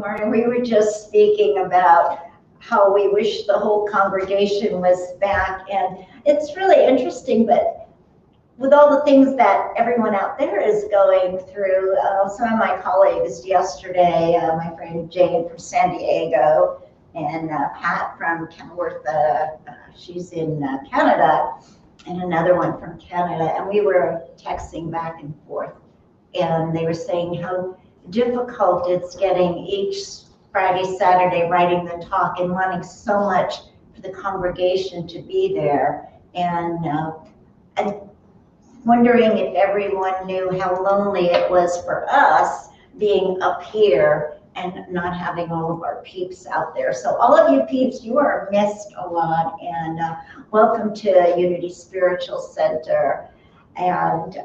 morning. We were just speaking about how we wish the whole congregation was back, and it's really interesting, but with all the things that everyone out there is going through, some of my colleagues yesterday, my friend Jane from San Diego, and Pat from Kenworth, she's in Canada, and another one from Canada, and we were texting back and forth, and they were saying how difficult it's getting each Friday, Saturday, writing the talk and wanting so much for the congregation to be there, and wondering if everyone knew how lonely it was for us being up here and not having all of our peeps out there. So all of you peeps, you are missed a lot, and welcome to Unity Spiritual Center. And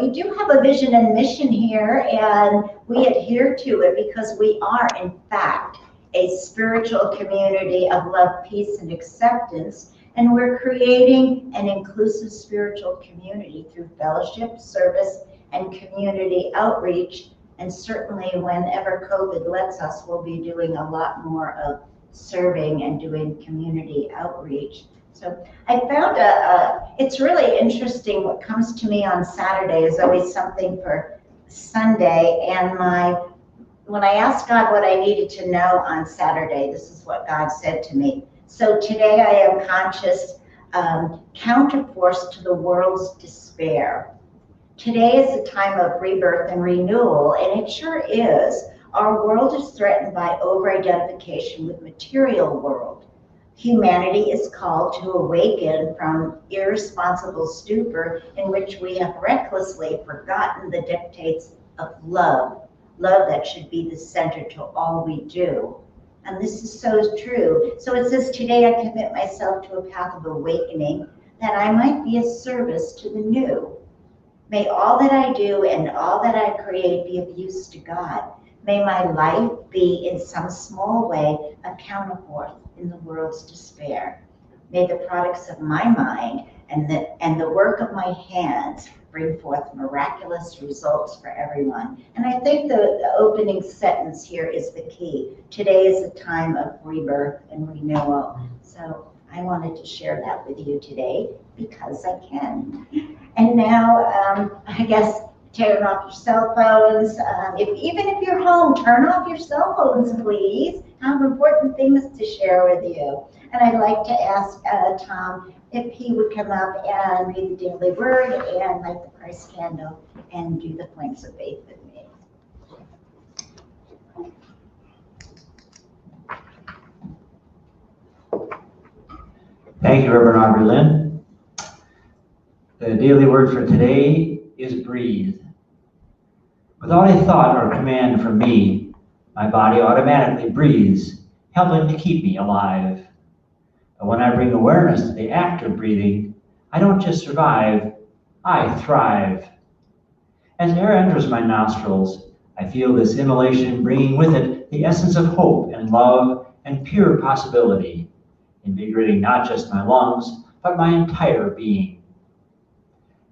we do have a vision and mission here, and we adhere to it because we are, in fact, a spiritual community of love, peace, and acceptance. And we're creating an inclusive spiritual community through fellowship, service, and community outreach. And certainly whenever COVID lets us, we'll be doing a lot more of serving and doing community outreach. So I found it's really interesting. What comes to me on Saturday is always something for Sunday. And when I asked God what I needed to know on Saturday, this is what God said to me. So today I am conscious counterforce to the world's despair. Today is a time of rebirth and renewal, and it sure is. Our world is threatened by over-identification with material world. Humanity is called to awaken from irresponsible stupor in which we have recklessly forgotten the dictates of love that should be the center to all we do. And this is so true. So it says, today I commit myself to a path of awakening that I might be a service to the new. May all that I do and all that I create be of use to God. May my life be in some small way a counterforce in the world's despair. May the products of my mind and the work of my hands bring forth miraculous results for everyone. And I think the opening sentence here is the key. Today is a time of rebirth and renewal. So I wanted to share that with you today because I can. And now, I guess, turn off your cell phones. Even if you're home, turn off your cell phones, please. I have important things to share with you. And I'd like to ask Tom if he would come up and read the daily word and light the Christ candle and do the planks of faith with me. Thank you, Reverend Aubrey Lynn. The daily word for today is breathe. Without a thought or command from me, my body automatically breathes, helping to keep me alive. But when I bring awareness to the act of breathing, I don't just survive, I thrive. As air enters my nostrils, I feel this inhalation bringing with it the essence of hope and love and pure possibility, invigorating not just my lungs, but my entire being.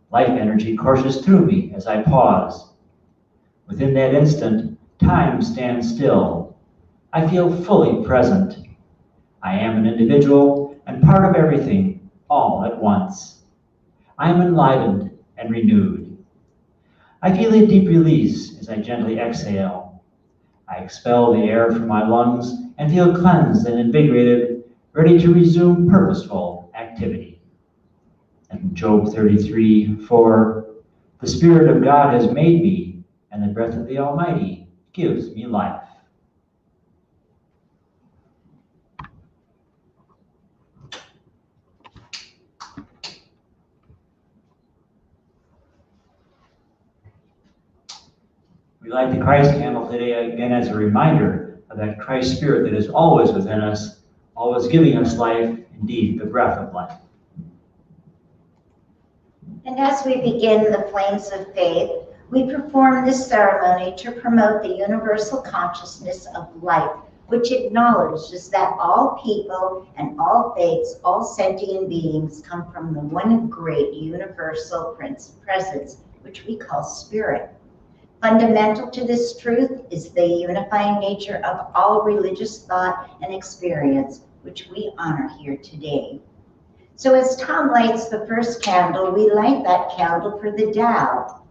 Life energy courses through me as I pause. Within that instant, time stands still. I feel fully present. I am an individual and part of everything, all at once. I am enlivened and renewed. I feel a deep release as I gently exhale. I expel the air from my lungs and feel cleansed and invigorated, ready to resume purposeful activity. And Job 33:4, the Spirit of God has made me, and the breath of the Almighty gives me life. We light the Christ candle today again as a reminder of that Christ Spirit that is always within us, always giving us life, indeed the breath of life. And as we begin the flames of faith, we perform this ceremony to promote the universal consciousness of life, which acknowledges that all people and all faiths, all sentient beings come from the one great universal presence, which we call spirit. Fundamental to this truth is the unifying nature of all religious thought and experience, which we honor here today. So as Tom lights the first candle, we light that candle for the Tao,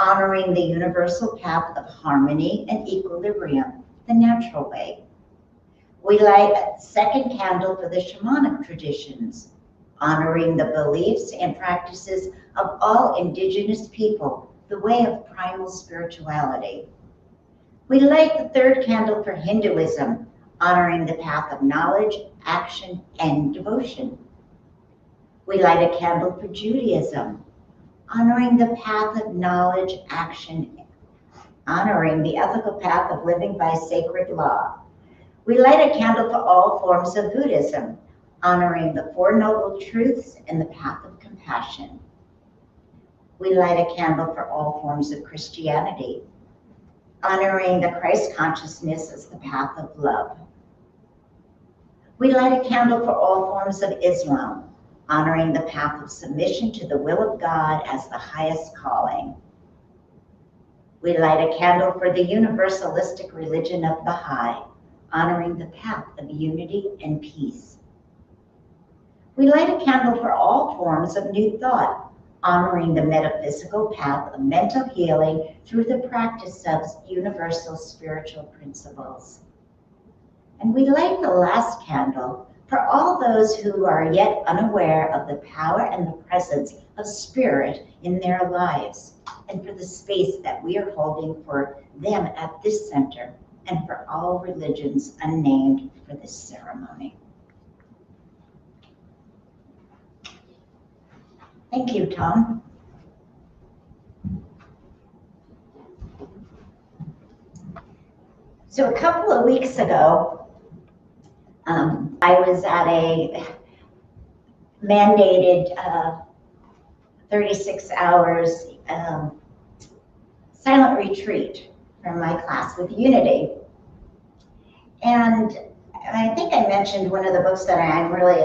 honoring the universal path of harmony and equilibrium, the natural way. We light a second candle for the shamanic traditions, honoring the beliefs and practices of all indigenous people, the way of primal spirituality. We light the third candle for Hinduism, honoring the path of knowledge, action, and devotion. We light a candle for Judaism, honoring the path of knowledge, action, honoring the ethical path of living by sacred law. We light a candle for all forms of Buddhism, honoring the Four Noble Truths and the path of compassion. We light a candle for all forms of Christianity, honoring the Christ consciousness as the path of love. We light a candle for all forms of Islam, honoring the path of submission to the will of God as the highest calling. We light a candle for the universalistic religion of Baha'i, honoring the path of unity and peace. We light a candle for all forms of new thought, honoring the metaphysical path of mental healing through the practice of universal spiritual principles. And we light the last candle for all those who are yet unaware of the power and the presence of spirit in their lives, and for the space that we are holding for them at this center, and for all religions unnamed for this ceremony. Thank you, Tom. So a couple of weeks ago, I was at a mandated 36 hours silent retreat from my class with Unity. And I think I mentioned one of the books that I'm really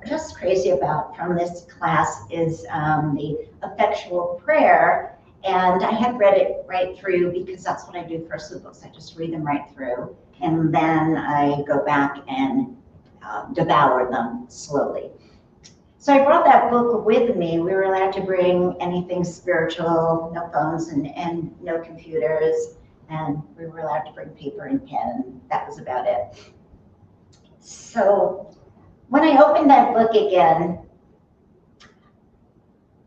just crazy about from this class is the Effectual Prayer. And I had read it right through because that's what I do first with books. I just read them right through. And then I go back and devour them slowly. So I brought that book with me. We were allowed to bring anything spiritual, no phones and no computers. And we were allowed to bring paper and pen. That was about it. So when I opened that book again,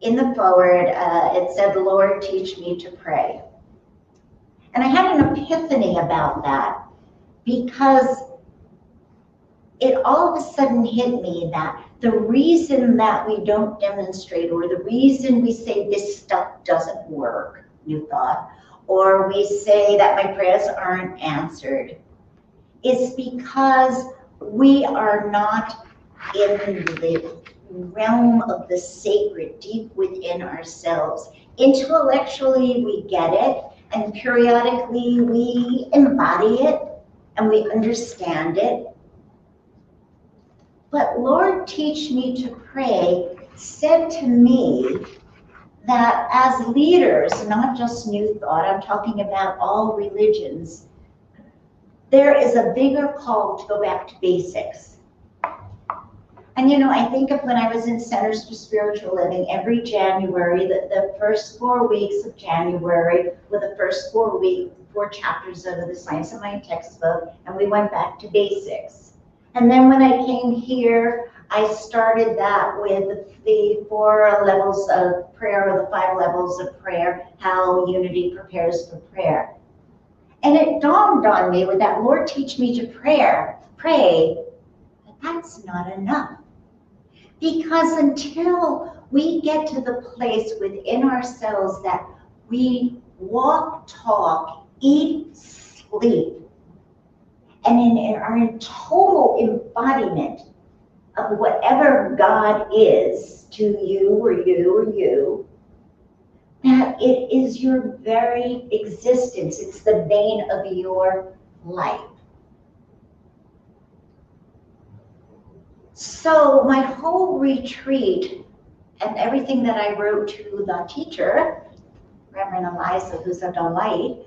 in the foreword, it said, "Lord, teach me to pray." And I had an epiphany about that because it all of a sudden hit me that the reason that we don't demonstrate, or the reason we say this stuff doesn't work, new thought, or we say that my prayers aren't answered, is because we are not in the realm of the sacred deep within ourselves. Intellectually, we get it, and periodically we embody it, and we understand it. But Lord, teach me to pray said to me that as leaders, not just New Thought, I'm talking about all religions, there is a bigger call to go back to basics. And you know, I think of when I was in Centers for Spiritual Living, every January, the first 4 weeks of January were the first 4 chapters of the Science of Mind textbook, and we went back to basics. And then when I came here, I started that with the 4 levels of prayer, or the 5 levels of prayer, how Unity prepares for prayer. And it dawned on me with that, Lord, teach me to pray, but that's not enough. Because until we get to the place within ourselves that we walk, talk, eat, sleep, and are in total embodiment of whatever God is to you or you or you, that it is your very existence. It's the vein of your life. So my whole retreat and everything that I wrote to the teacher Reverend Eliza, who's a delight,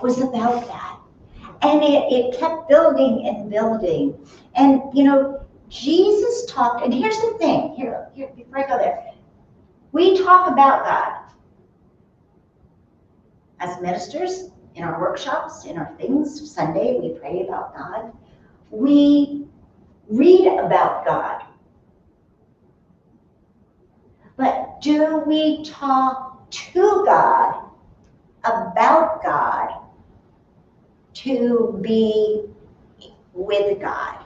was about that. And it kept building and building. And, Jesus talked, and here's the thing, here, before I go there. We talk about God as ministers, in our workshops, in our things. Sunday, we pray about God. We read about God. But do we talk to God, about God, to be with God?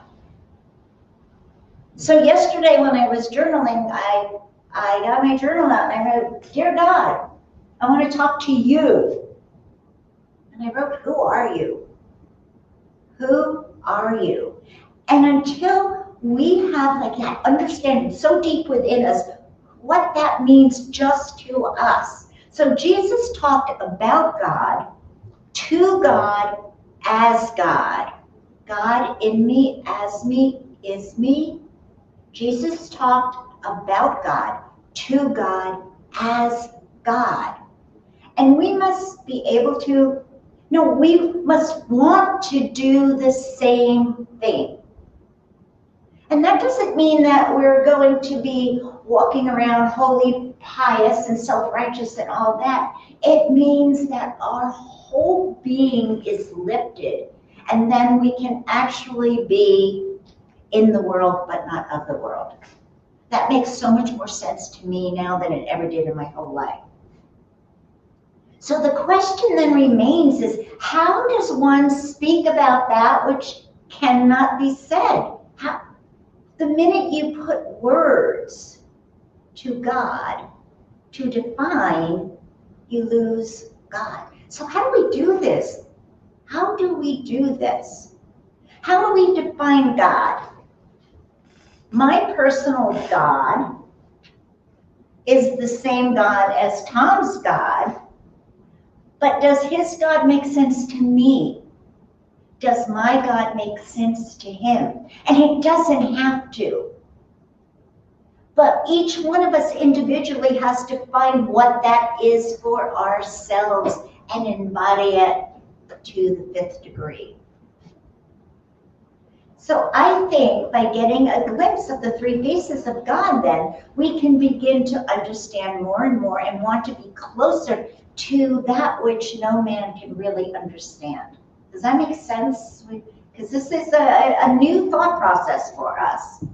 So yesterday when I was journaling, I got my journal out and I wrote, "Dear God, I want to talk to you." And I wrote, "Who are you? Who are you?" And until we have like that understanding so deep within us, what that means just to us. So Jesus talked about God, to God, as God. God in me, as me, is me. Jesus talked about God, to God, as God. And we must be able to, we must want to do the same thing. And that doesn't mean that we're going to be walking around holy, pious, and self-righteous and all that. It means that our whole being is lifted, and then we can actually be in the world, but not of the world. That makes so much more sense to me now than it ever did in my whole life. So the question then remains is, how does one speak about that which cannot be said? The minute you put words to God to define, you lose God. So how do we do this? How do we do this? How do we define God? My personal God is the same God as Tom's God, but does his God make sense to me? Does my God make sense to him? And it doesn't have to. But each one of us individually has to find what that is for ourselves and embody it to the 5th degree. So I think by getting a glimpse of the 3 faces of God, then we can begin to understand more and more and want to be closer to that which no man can really understand. Does that make sense? Because this is a new thought process for us.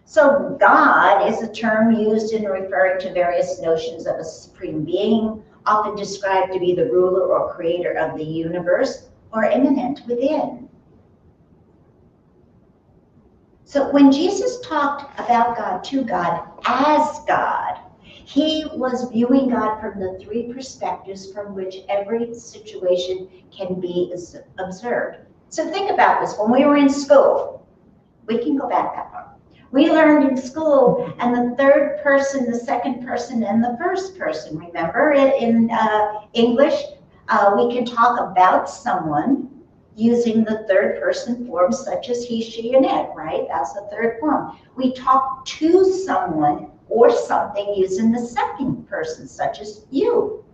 So God is a term used in referring to various notions of a supreme being, often described to be the ruler or creator of the universe or immanent within. So when Jesus talked about God, to God, as God, he was viewing God from the 3 perspectives from which every situation can be observed. So think about this. When we were in school, we can go back that far. We learned in school, and the 3rd person, the 2nd person, and the 1st person. Remember, in English, we can talk about someone using the 3rd person form, such as he, she, and it, right? That's the 3rd form. We talk to someone or something using the 2nd person, such as you.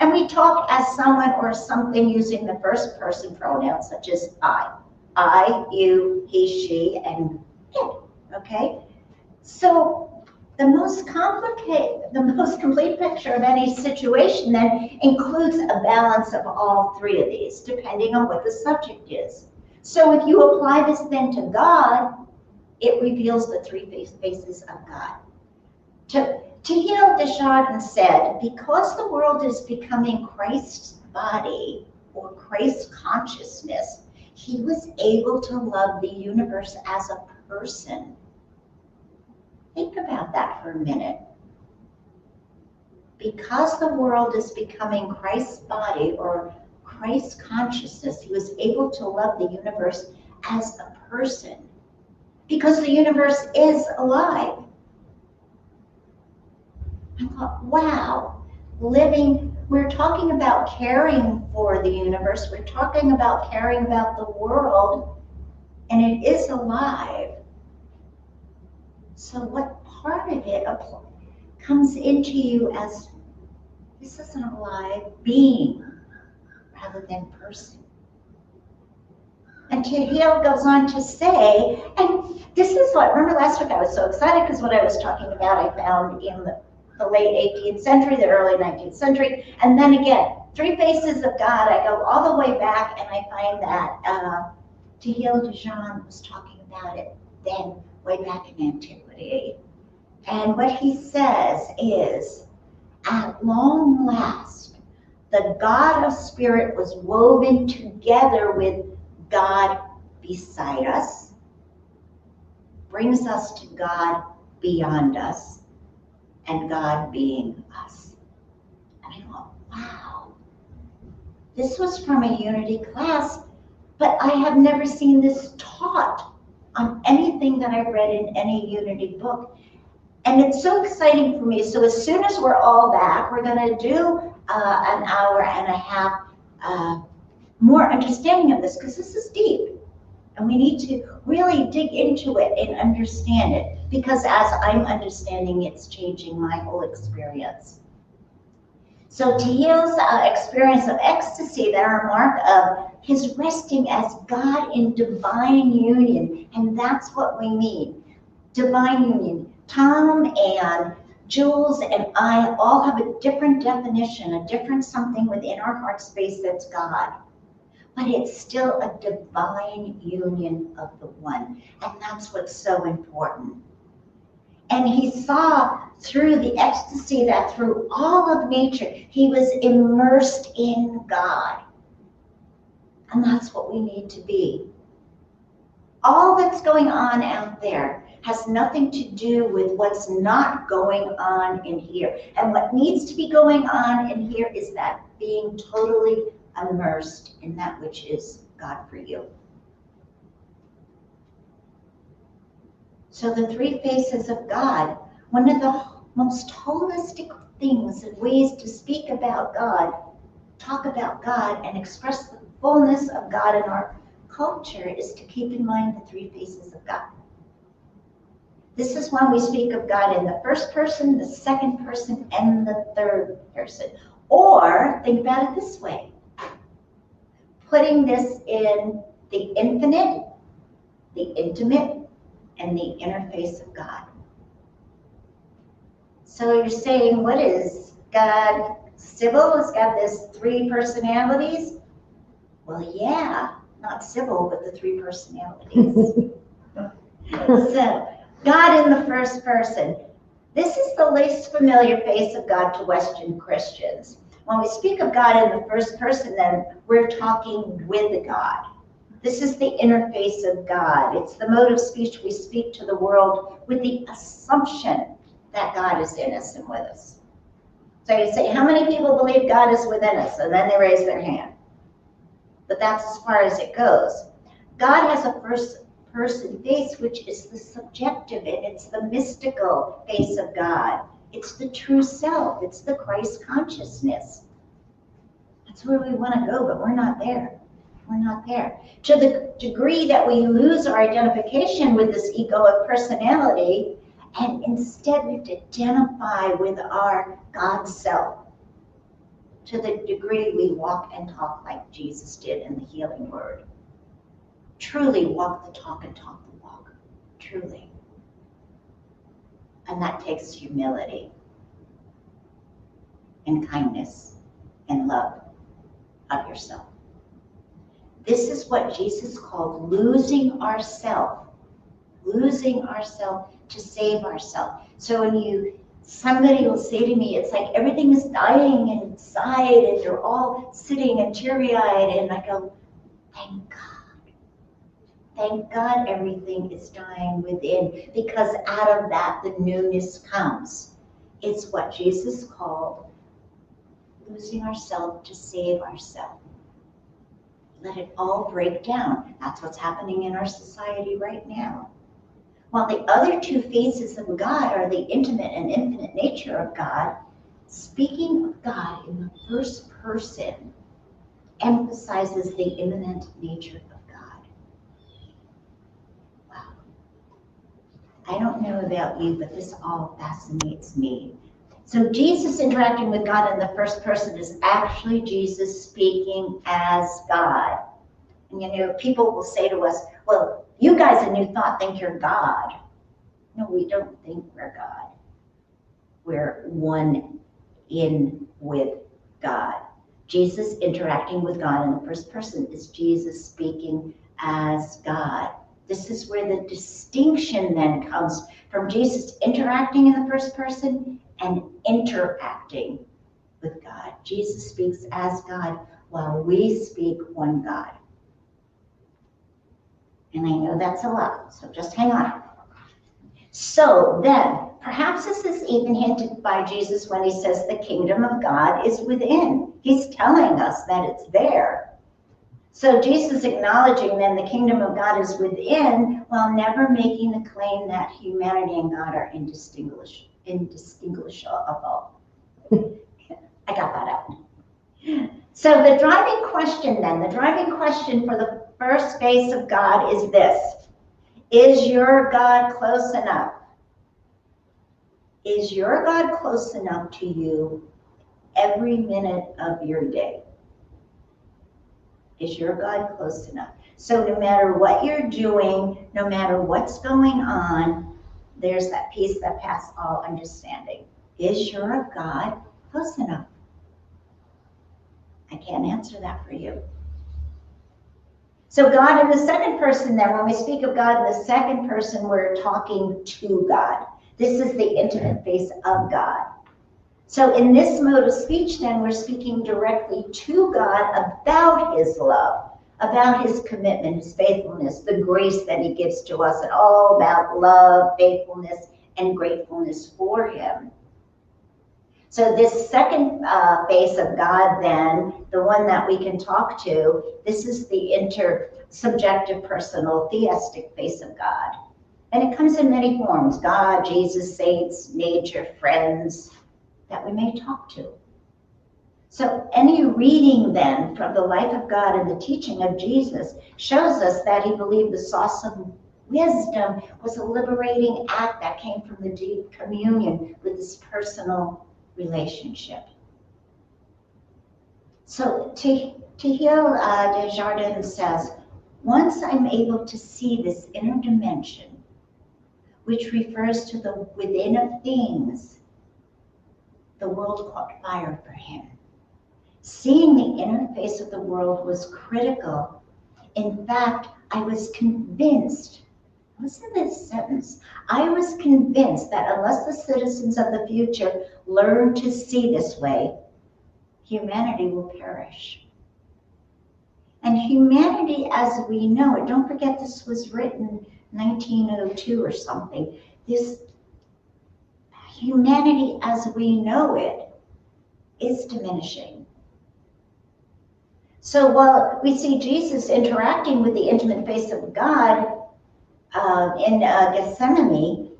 And we talk as someone or something using the 1st person pronouns, such as I. I, you, he, she, and it. Okay? So the most complete picture of any situation then includes a balance of all 3 of these, depending on what the subject is. So if you apply this then to God, it reveals the 3 faces of God. Teilhard de Chardin said, because the world is becoming Christ's body or Christ's consciousness, he was able to love the universe as a person. Think about that for a minute. Because the world is becoming Christ's body or Christ's consciousness, he was able to love the universe as a person. Because the universe is alive. I thought, wow, we're talking about caring for the universe, we're talking about caring about the world, and it is alive. So what part of it comes into you as This is an alive being rather than person. And Tehilel goes on to say, and this is what, remember last week I was so excited because what I was talking about I found in the late 18th century, the early 19th century, and then again, Three Faces of God, I go all the way back and I find that Tehilel de Jean was talking about it then, way back in antiquity. And what he says is, at long last, the God of Spirit was woven together with God beside us, brings us to God beyond us, and God being us. And I thought, wow, this was from a Unity class, but I have never seen this taught on anything that I've read in any Unity book. And it's so exciting for me. So as soon as we're all back, we're going to do an hour and a half more understanding of this, because this is deep. And we need to really dig into it and understand it, because as I'm understanding, it's changing my whole experience. So Tehilel's experience of ecstasy, that are a mark of his resting as God in divine union. And that's what we mean, divine union. Tom and Jules and I all have a different definition, a different something within our heart space that's God. But it's still a divine union of the one. And that's what's so important. And he saw through the ecstasy that through all of nature, he was immersed in God. And that's what we need to be. All that's going on out there has nothing to do with what's not going on in here. And what needs to be going on in here is that being totally immersed in that which is God for you. So the three faces of God, one of the most holistic things and ways to speak about God, talk about God, and express the fullness of God in our culture is to keep in mind the three faces of God. This is when we speak of God in the first person, the second person, and the third person. Or think about it this way. Putting this in the infinite, the intimate, and the interface of God. So you're saying, what is God? Sybil has got this three personalities? Well, yeah, not Sybil, but the three personalities. So, God in the first person. This is the least familiar face of God to Western Christians. When we speak of God in the first person, then we're talking with God. This is the interface of God. It's the mode of speech we speak to the world with the assumption that God is in us and with us. So you say, how many people believe God is within us? And then they raise their hand. But that's as far as it goes. God has a first person face, which is the subjective, and it's the mystical face of God. It's the true self. It's the Christ consciousness. That's where we want to go, but we're not there. We're not there. To the degree that we lose our identification with this egoic personality, and instead we identify with our God self. To the degree we walk and talk like Jesus did in the healing word. Truly walk the talk and talk the walk. Truly. And that takes humility and kindness and love of yourself. This is what Jesus called losing ourself to save ourselves. So when somebody will say to me, it's like everything is dying inside and you're all sitting and teary-eyed, and I go, thank God. Thank God everything is dying within, because out of that the newness comes. It's what Jesus called losing ourselves to save ourselves. Let it all break down. That's what's happening in our society right now. While the other two faces of God are the intimate and infinite nature of God, speaking of God in the first person emphasizes the immanent nature of God. Wow. I don't know about you, but this all fascinates me. So Jesus interacting with God in the first person is actually Jesus speaking as God. And people will say to us, well, you guys in New Thought think you're God. No, we don't think we're God. We're one in with God. Jesus interacting with God in the first person is Jesus speaking as God. This is where the distinction then comes from Jesus interacting in the first person and interacting with God. Jesus speaks as God while we speak one God. And I know that's a lot, so just hang on. So then, perhaps this is even hinted by Jesus when he says the kingdom of God is within. He's telling us that it's there. So Jesus acknowledging then the kingdom of God is within while never making the claim that humanity and God are indistinguishable. I got that out. So the driving question for the first face of God is this. Is your God close enough? Is your God close enough to you every minute of your day? Is your God close enough? So no matter what you're doing, no matter what's going on, there's that peace that passes all understanding. Is your God close enough? I can't answer that for you. So God in the second person then, when we speak of God in the second person, we're talking to God. This is the intimate face of God. So in this mode of speech then, we're speaking directly to God about his love, about his commitment, his faithfulness, the grace that he gives to us, and all about love, faithfulness, and gratefulness for him. So this second face of God then, the one that we can talk to, this is the intersubjective, personal, theistic face of God. And it comes in many forms: God, Jesus, saints, nature, friends that we may talk to. So any reading then from the life of God and the teaching of Jesus shows us that he believed the source of wisdom was a liberating act that came from the deep communion with this personal relationship. So Tehillah Desjardins says, once I'm able to see this inner dimension, which refers to the within of things, the world caught fire for him. Seeing the inner face of the world was critical. In fact, I was convinced, listen to this sentence, I was convinced that unless the citizens of the future learn to see this way, humanity will perish. And humanity as we know it, don't forget this was written 1902 or something, this humanity as we know it is diminishing. So while we see Jesus interacting with the intimate face of God in Gethsemane,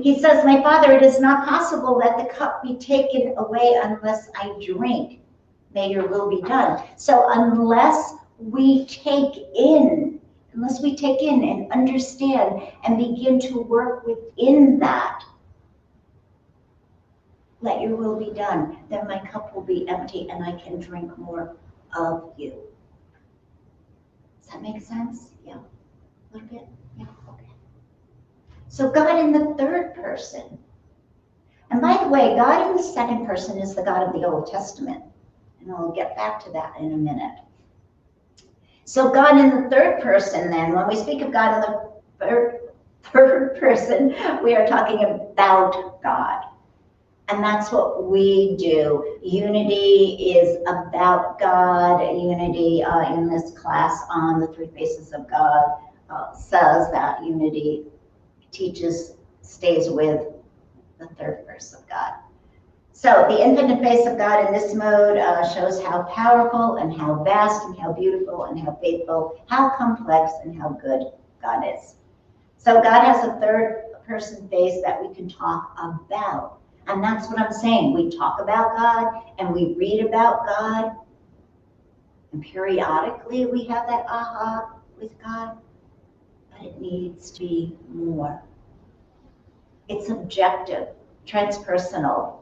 he says, my Father, it is not possible that the cup be taken away unless I drink. May your will be done. So unless we take in and understand and begin to work within that, let your will be done, then my cup will be empty and I can drink more of you. Does that make sense? Yeah, a little bit? Yeah, okay. So God in the third person. And by the way, God in the second person is the God of the Old Testament. And I'll get back to that in a minute. So God in the third person then, when we speak of God in the third person, we are talking about God. And that's what we do. Unity is about God. Unity in this class on the three faces of God says that unity stays with the third person of God. So the infinite face of God in this mode shows how powerful and how vast and how beautiful and how faithful, how complex and how good God is. So God has a third person face that we can talk about. And that's what I'm saying. We talk about God and we read about God. And periodically we have that aha with God. But it needs to be more. It's objective. transpersonal.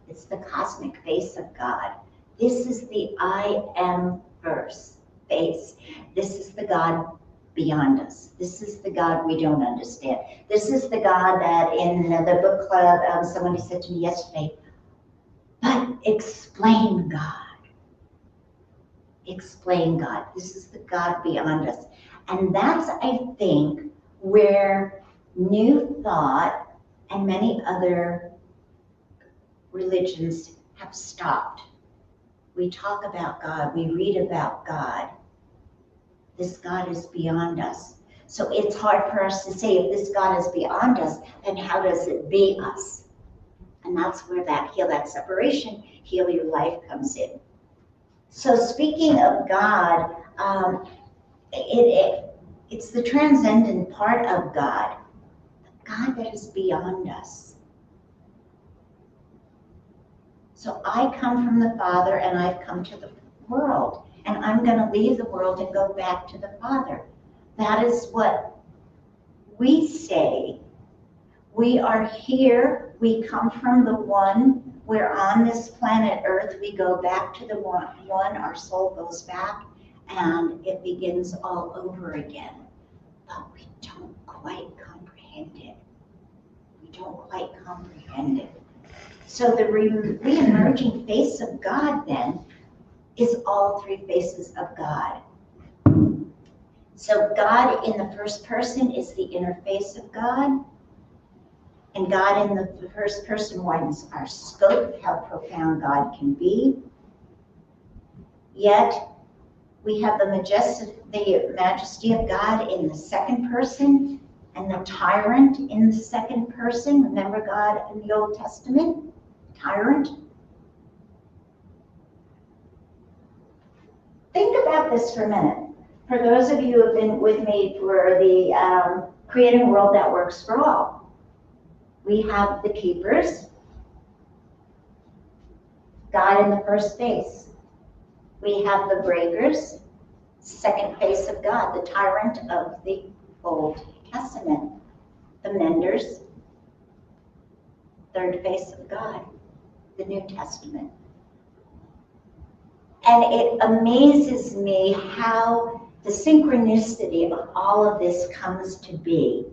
It's the cosmic face of God. This is the I am first face. This is the God beyond us. This is the God we don't understand. This is the God that in the book club, somebody said to me yesterday, but explain God. Explain God. This is the God beyond us. And that's, I think, where New Thought and many other religions have stopped. We talk about God, we read about God. This God is beyond us. So it's hard for us to say, if this God is beyond us, then how does it be us? And that's where that heal that separation, heal your life comes in. So speaking of God, it's the transcendent part of God, the God that is beyond us. So I come from the Father and I've come to the world, and I'm going to leave the world and go back to the Father. That is what we say. We are here, we come from the one, we're on this planet Earth, we go back to the one, our soul goes back, and it begins all over again. But we don't quite comprehend it. We don't quite comprehend it. So the re-emerging face of God then is all three faces of God. So God in the first person is the inner face of God. And God in the first person widens our scope, how profound God can be. Yet we have the majesty of God in the second person and the tyrant in the second person. Remember God in the Old Testament? Tyrant. Think about this for a minute. For those of you who have been with me for the Creating a World That Works for All, we have the keepers, God in the first face. We have the breakers, second face of God, the tyrant of the Old Testament. The menders, third face of God, the New Testament. And it amazes me how the synchronicity of all of this comes to be.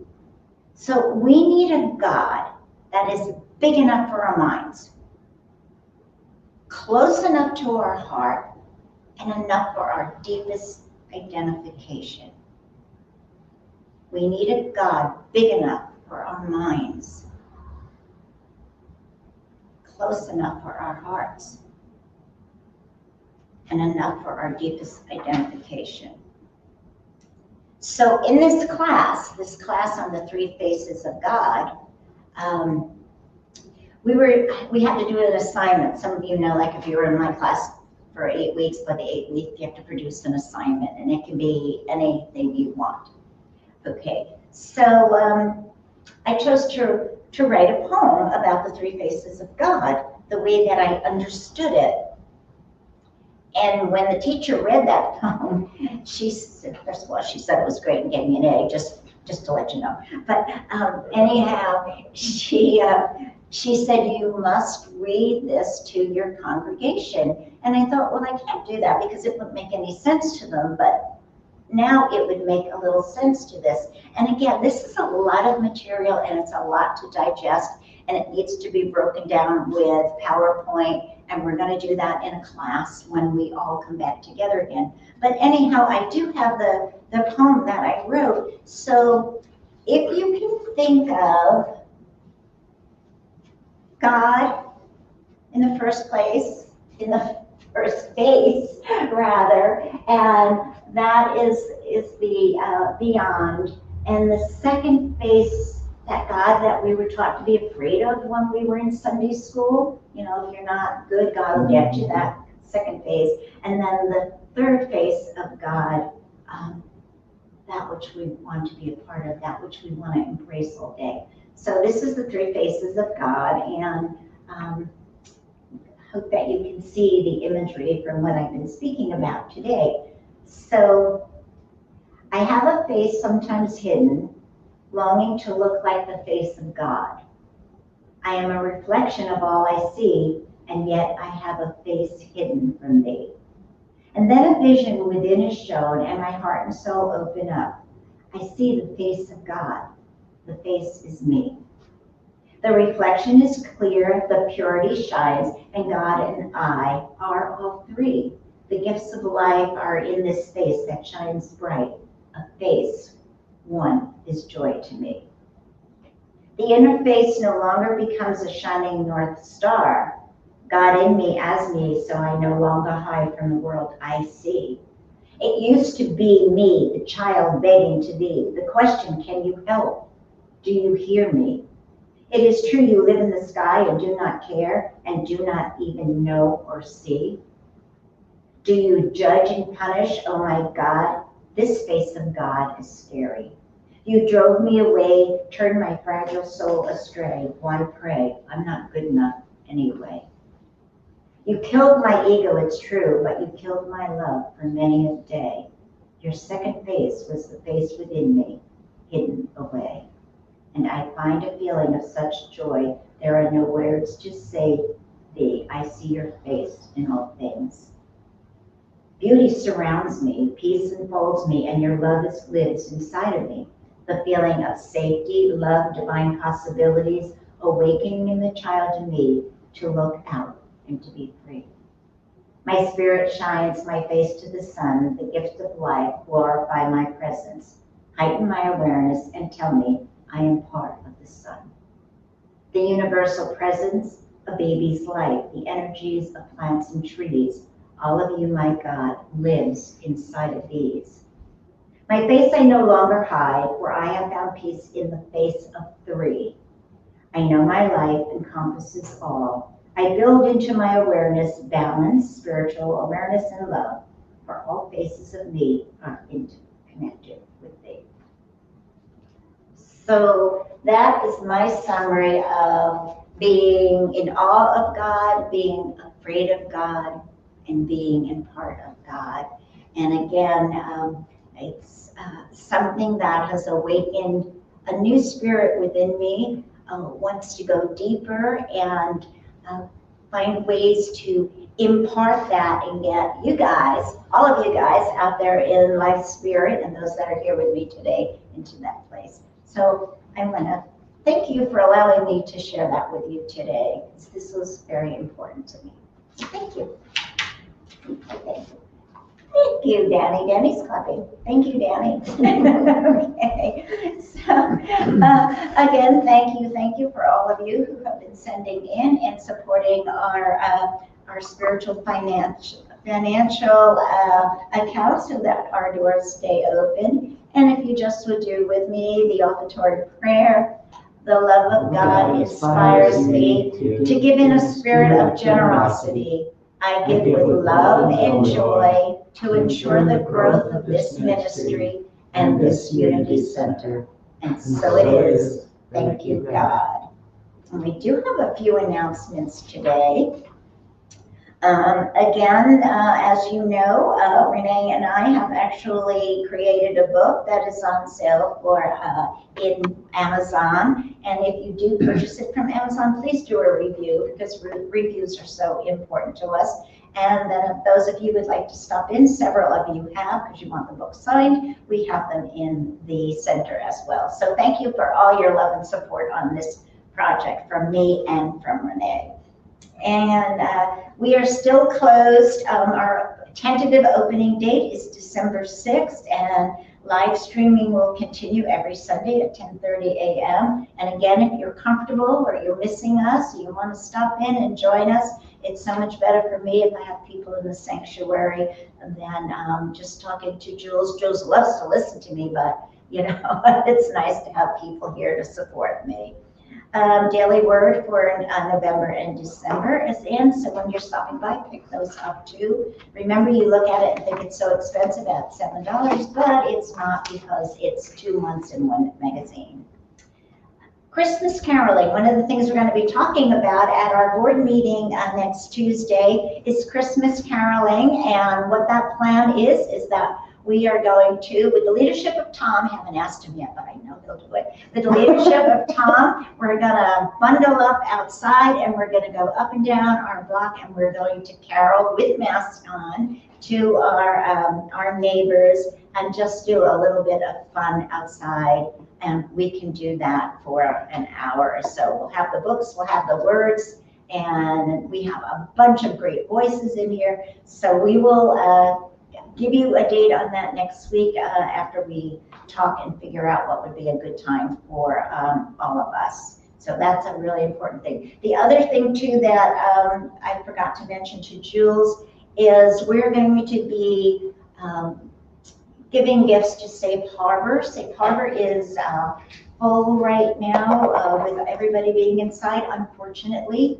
So we need a God that is big enough for our minds, close enough to our heart, and enough for our deepest identification. We need a God big enough for our minds, close enough for our hearts, and enough for our deepest identification. So in this class on the three faces of God, we had to do an assignment. Some of you know, like if you were in my class for 8 weeks, by the 8th week, you have to produce an assignment, and it can be anything you want. Okay, so I chose to write a poem about the three faces of God, the way that I understood it. And when the teacher read that poem, she said, first of all, she said it was great and gave me an A, just to let you know. But anyhow, she said, you must read this to your congregation. And I thought, well, I can't do that because it wouldn't make any sense to them, but now it would make a little sense to this. And again, this is a lot of material and it's a lot to digest, and it needs to be broken down with PowerPoint, and we're going to do that in a class when we all come back together again. But anyhow, I do have the poem that I wrote. So if you can think of God in the first place, in the first face, rather, and that is the beyond. And the second face, that God that we were taught to be afraid of when we were in Sunday school. You know, if you're not good, God will get you, that second face. And then the third face of God, that which we want to be a part of, that which we want to embrace all day. So this is the three faces of God, and hope that you can see the imagery from what I've been speaking about today. So I have a face sometimes hidden, longing to look like the face of God. I am a reflection of all I see, and yet I have a face hidden from thee. And then a vision within is shown, and my heart and soul open up. I see the face of God. The face is me. The reflection is clear, the purity shines, and God and I are all three. The gifts of life are in this face that shines bright. A face, one, is joy to me. The inner face no longer becomes a shining north star. God in me as me, so I no longer hide from the world I see. It used to be me, the child begging to thee. The question, can you help? Do you hear me? It is true you live in the sky and do not care and do not even know or see. Do you judge and punish? Oh my God, this face of God is scary. You drove me away, turned my fragile soul astray. Why pray? I'm not good enough anyway. You killed my ego, it's true, but you killed my love for many a day. Your second face was the face within me, hidden away. And I find a feeling of such joy, there are no words to say thee. I see your face in all things. Beauty surrounds me, peace enfolds me, and your love lives inside of me. The feeling of safety, love, divine possibilities, awakening in the child in me to look out and to be free. My spirit shines my face to the sun, the gift of life, glorify my presence, heighten my awareness, and tell me I am part of the sun. The universal presence, a baby's life, the energies of plants and trees, all of you, my God, lives inside of these. My face I no longer hide, for I have found peace in the face of three. I know my life encompasses all. I build into my awareness balance, spiritual awareness, and love, for all faces of me are interconnected with thee. So that is my summary of being in awe of God, being afraid of God, and being in part of God. And again, it's something that has awakened a new spirit within me, wants to go deeper and find ways to impart that and get you guys, all of you guys out there in life spirit and those that are here with me today into that place. So I want to thank you for allowing me to share that with you today, because this was very important to me. Thank you. Thank you. Thank you, Danny. Danny's clapping. Thank you, Danny. Okay. So, again, thank you for all of you who have been sending in and supporting our spiritual financial accounts so that our doors stay open. And if you just would do with me the offertory prayer, the love of God inspires me to give in a spirit of generosity. I give with love and joy to ensure the growth of this ministry and this unity center. And so it is. Thank you, God. And we do have a few announcements today. Again, as you know, Renee and I have actually created a book that is on sale for in Amazon. And if you do purchase it from Amazon, please do a review, because reviews are so important to us. And then if those of you would like to stop in, several of you have, because you want the book signed, we have them in the center as well. So thank you for all your love and support on this project from me and from Renee. And we are still closed. Our tentative opening date is December 6th, and live streaming will continue every Sunday at 10:30 a.m. And again, if you're comfortable or you're missing us, you want to stop in and join us, it's so much better for me if I have people in the sanctuary than just talking to Jules. Jules loves to listen to me, but you know, it's nice to have people here to support me. Daily Word for November and December is in, so when you're stopping by, pick those up too. Remember, you look at it and think it's so expensive at $7, but it's not, because it's 2 months in one magazine. Christmas caroling, one of the things we're going to be talking about at our board meeting next Tuesday is Christmas caroling, and what that plan is that we are going to, with the leadership of Tom, haven't asked him yet, but I know he'll do it. With the leadership of Tom, we're gonna bundle up outside and we're gonna go up and down our block and we're going to carol with masks on to our neighbors and just do a little bit of fun outside. And we can do that for an hour or so. We'll have the books, we'll have the words, and we have a bunch of great voices in here. So we will give you a date on that next week after we talk and figure out what would be a good time for all of us. So that's a really important thing. The other thing too that I forgot to mention to Jules is we're going to be giving gifts to Safe Harbor. Safe Harbor is full right now with everybody being inside. Unfortunately,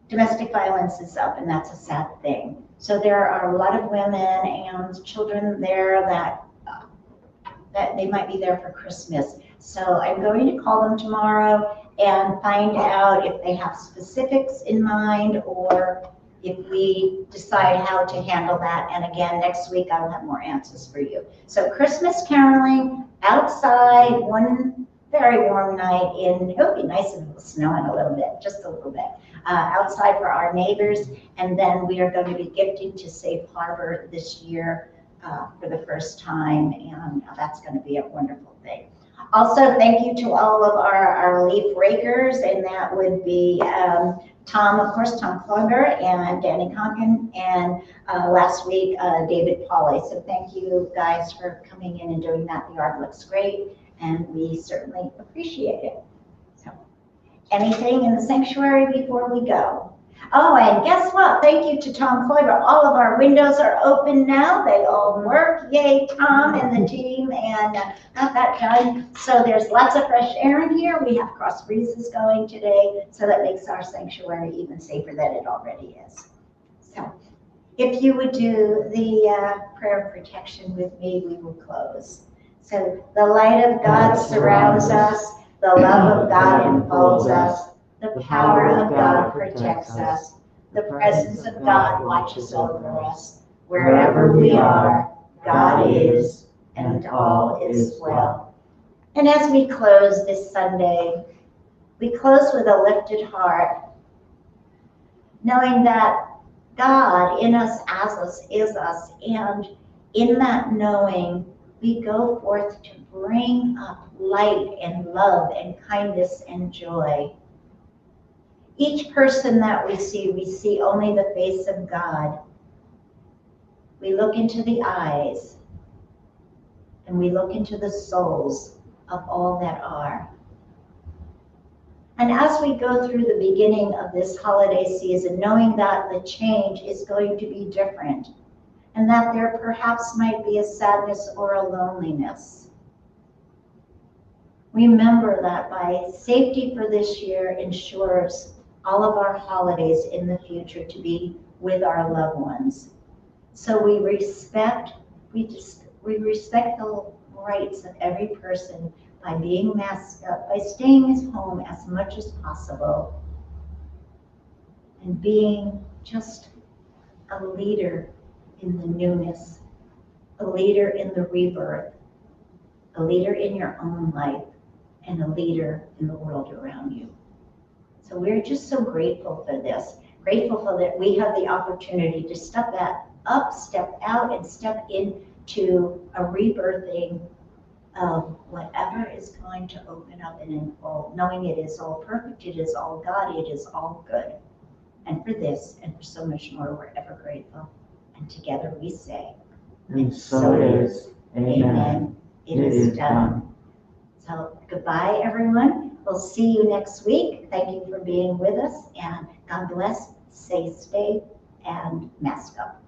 domestic violence is up, and that's a sad thing. So there are a lot of women and children there that they might be there for Christmas. So I'm going to call them tomorrow and find out if they have specifics in mind or if we decide how to handle that. And again, next week I'll have more answers for you. So Christmas caroling outside, one very warm night it would be nice if it was snowing a little bit, just a little bit, outside for our neighbors. And then we are going to be gifting to Safe Harbor this year for the first time. And that's going to be a wonderful thing. Also, thank you to all of our leaf rakers, and that would be Tom, of course, Tom Kloiber and Danny Conkin, and last week, David Pauley. So thank you guys for coming in and doing that. The yard looks great, and we certainly appreciate it. So, anything in the sanctuary before we go? Oh, and guess what? Thank you to Tom Kloiber. All of our windows are open now. They all work. Yay, Tom and the team, and got that done. So there's lots of fresh air in here. We have cross breezes going today, so that makes our sanctuary even safer than it already is. So if you would do the prayer of protection with me, we will close. So the light of God surrounds us. The love of God enfolds us. The power of God protects us. The presence of God watches over us. Wherever we are, God is, and all is well. And as we close this Sunday, we close with a lifted heart, knowing that God in us, as us, is us, and in that knowing, we go forth to bring up light and love and kindness and joy. Each person that we see only the face of God. We look into the eyes and we look into the souls of all that are. And as we go through the beginning of this holiday season, knowing that the change is going to be different and that there perhaps might be a sadness or a loneliness, remember that by safety for this year ensures all of our holidays in the future to be with our loved ones. So we respect the rights of every person by being masked up, by staying at home as much as possible, and being just a leader in the newness, a leader in the rebirth, a leader in your own life, and a leader in the world around you. So we're just so grateful for this, grateful for that we have the opportunity to step up, step out, and step into a rebirthing of whatever is going to open up and unfold, knowing it is all perfect, it is all God, it is all good. And for this, and for so much more, we're ever grateful. And together we say, and so it is. Amen. It is done. So goodbye, everyone. We'll see you next week. Thank you for being with us, and God bless. Stay safe and mask up.